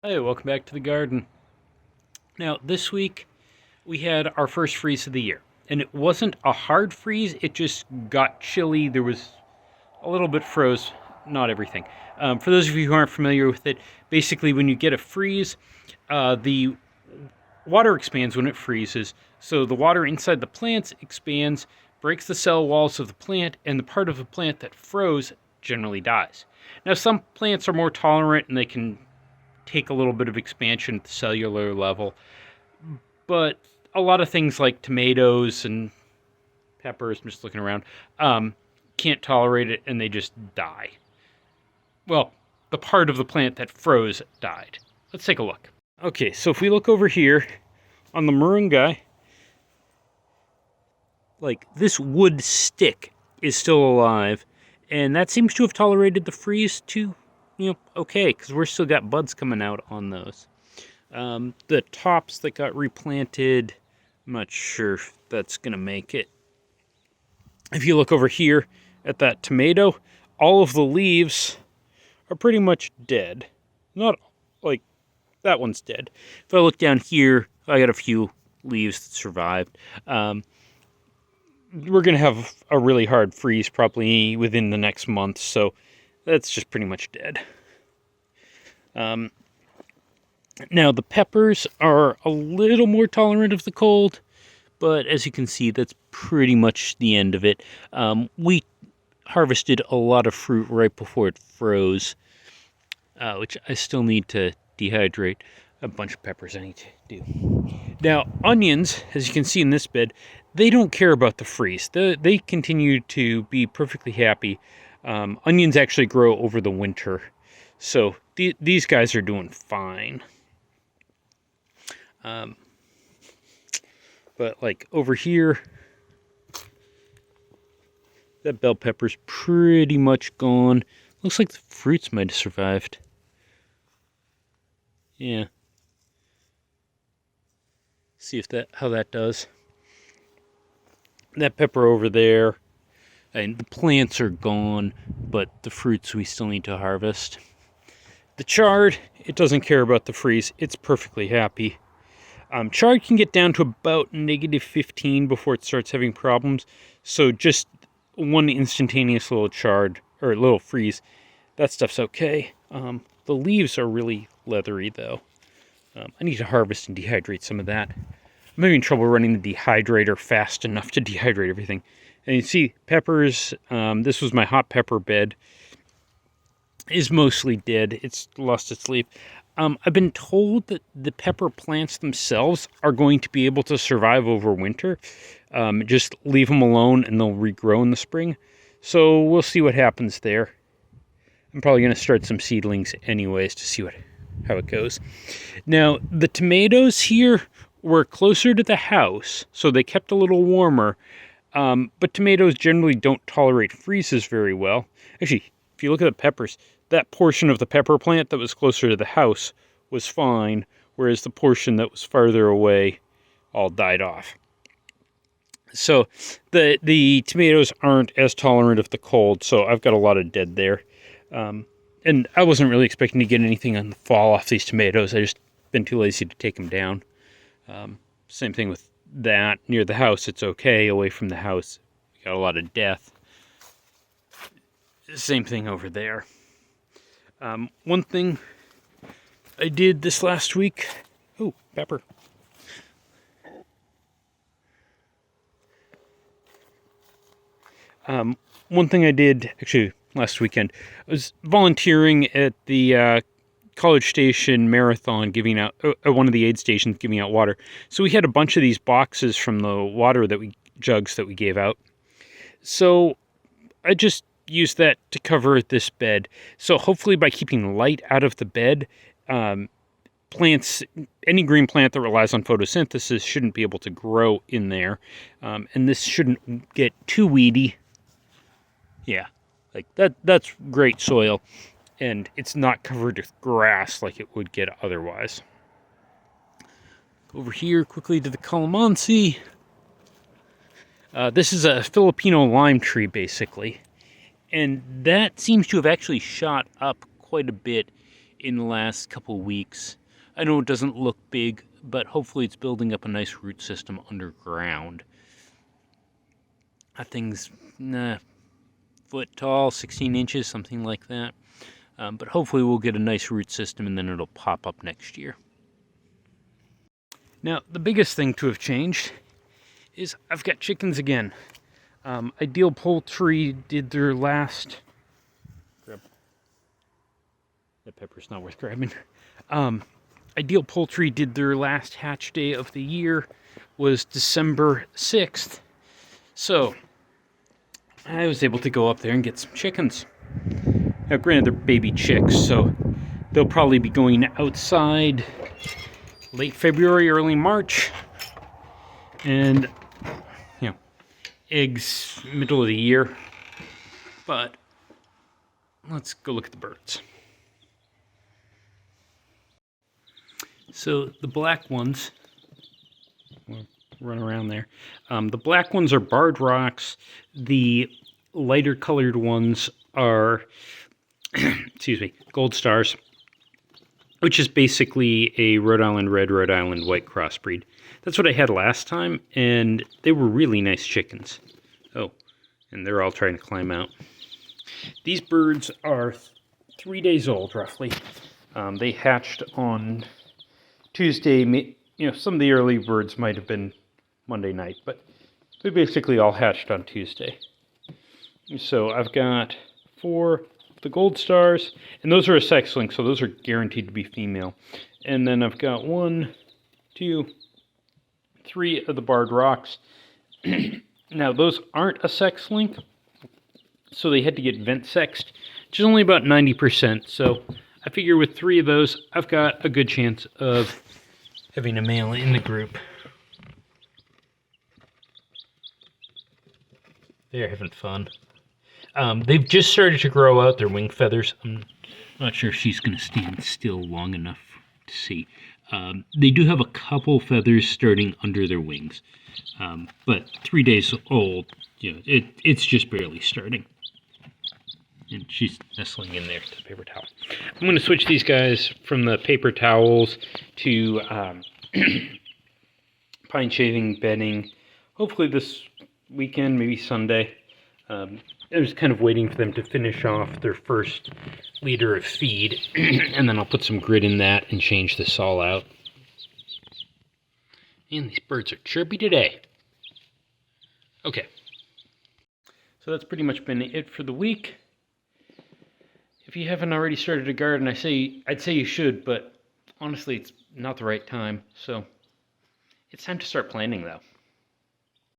Hey, welcome back to the garden. Now, this week we had our first freeze of the year. And it wasn't a hard freeze, it just got chilly. There was a little bit froze, not everything. For those of you who aren't familiar with it, basically when you get a freeze, the water expands when it freezes. So the water inside the plants expands, breaks the cell walls of the plant, and the part of the plant that froze generally dies. Now, some plants are more tolerant and they can take a little bit of expansion at the cellular level, but a lot of things like tomatoes and peppers, I'm just looking around, can't tolerate it and they just die. Well, the part of the plant that froze died. Let's take a look. Okay, so if we look over here on the maroon guy, like this wood stick is still alive, and that seems to have tolerated the freeze too, okay, because we're still got buds coming out on those. The tops that got replanted, I'm not sure if that's going to make it. If you look over here at that tomato, all of the leaves are pretty much dead. Not like that one's dead. If I look down here, I got a few leaves that survived. We're going to have a really hard freeze probably within the next month, so that's just pretty much dead. Now, the peppers are a little more tolerant of the cold, but as you can see, that's pretty much the end of it. We harvested a lot of fruit right before it froze, which I still need to dehydrate. A bunch of peppers I need to do. Now, onions, as you can see in this bed, they don't care about the freeze. They continue to be perfectly happy. Onions actually grow over the winter, so these guys are doing fine. But like over here, that bell pepper's pretty much gone. Looks like the fruits might have survived. Yeah. See if how that does. That pepper over there, and the plants are gone, but the fruits we still need to harvest. The chard, it doesn't care about the freeze. It's perfectly happy. Chard can get down to about -15 before it starts having problems. So just one instantaneous little chard, or little freeze, that stuff's okay. The leaves are really leathery though. I need to harvest and dehydrate some of that. I'm having trouble running the dehydrator fast enough to dehydrate everything. And you see, peppers, this was my hot pepper bed, is mostly dead. It's lost its leaf. I've been told that the pepper plants themselves are going to be able to survive over winter. Just leave them alone and they'll regrow in the spring. So we'll see what happens there. I'm probably going to start some seedlings anyways to see how it goes. Now, the tomatoes here were closer to the house, so they kept a little warmer. But tomatoes generally don't tolerate freezes very well. Actually, if you look at the peppers, that portion of the pepper plant that was closer to the house was fine, whereas the portion that was farther away all died off. So the tomatoes aren't as tolerant of the cold, so I've got a lot of dead there. And I wasn't really expecting to get anything on the fall off these tomatoes. I just been too lazy to take them down. Same thing with that. Near the house, it's okay. Away from the house, we got a lot of death. Same thing over there. One thing I did this last week... Oh, pepper. One thing I did, actually, last weekend, I was volunteering at the College Station marathon, giving out, one of the aid stations giving out water. So we had a bunch of these boxes from the water jugs that we gave out. So I just used that to cover this bed. So hopefully by keeping light out of the bed, plants, any green plant that relies on photosynthesis shouldn't be able to grow in there. And this shouldn't get too weedy. Yeah, like that's great soil. And it's not covered with grass like it would get otherwise. Over here quickly to the calamansi. This is a Filipino lime tree, basically. And that seems to have actually shot up quite a bit in the last couple weeks. I know it doesn't look big, but hopefully it's building up a nice root system underground. That thing's foot tall, 16 inches, something like that. But hopefully we'll get a nice root system and then it'll pop up next year. Now, the biggest thing to have changed is I've got chickens again. Ideal Poultry did their last... That pepper's not worth grabbing. Ideal Poultry did their last hatch day of the year was December 6th. So, I was able to go up there and get some chickens. Now, granted, they're baby chicks, so they'll probably be going outside late February, early March. And, eggs middle of the year. But, let's go look at the birds. So, the black ones, we'll run around there. The black ones are barred rocks. The lighter colored ones are, gold stars, which is basically a Rhode Island red, Rhode Island white crossbreed. That's what I had last time, and they were really nice chickens. Oh, and they're all trying to climb out. These birds are 3 days old, roughly. They hatched on Tuesday. Some of the early birds might have been Monday night, but they basically all hatched on Tuesday. So I've got 4 of the gold stars, and those are a sex link, so those are guaranteed to be female. And then I've got 1, 2, 3 of the barred rocks. Now, those aren't a sex link, so they had to get vent sexed, which is only about 90%. So I figure with 3 of those, I've got a good chance of having a male in the group. They're having fun. They've just started to grow out their wing feathers. I'm not sure if she's going to stand still long enough to see. They do have a couple feathers starting under their wings. But 3 days old, it's just barely starting. And she's nestling in there to the paper towel. I'm going to switch these guys from the paper towels to pine shaving bedding. Hopefully this weekend, maybe Sunday. I was kind of waiting for them to finish off their first liter of feed, and then I'll put some grit in that and change this all out. And these birds are chirpy today. Okay. So that's pretty much been it for the week. If you haven't already started a garden, I'd say you should, but honestly, it's not the right time. So it's time to start planting, though.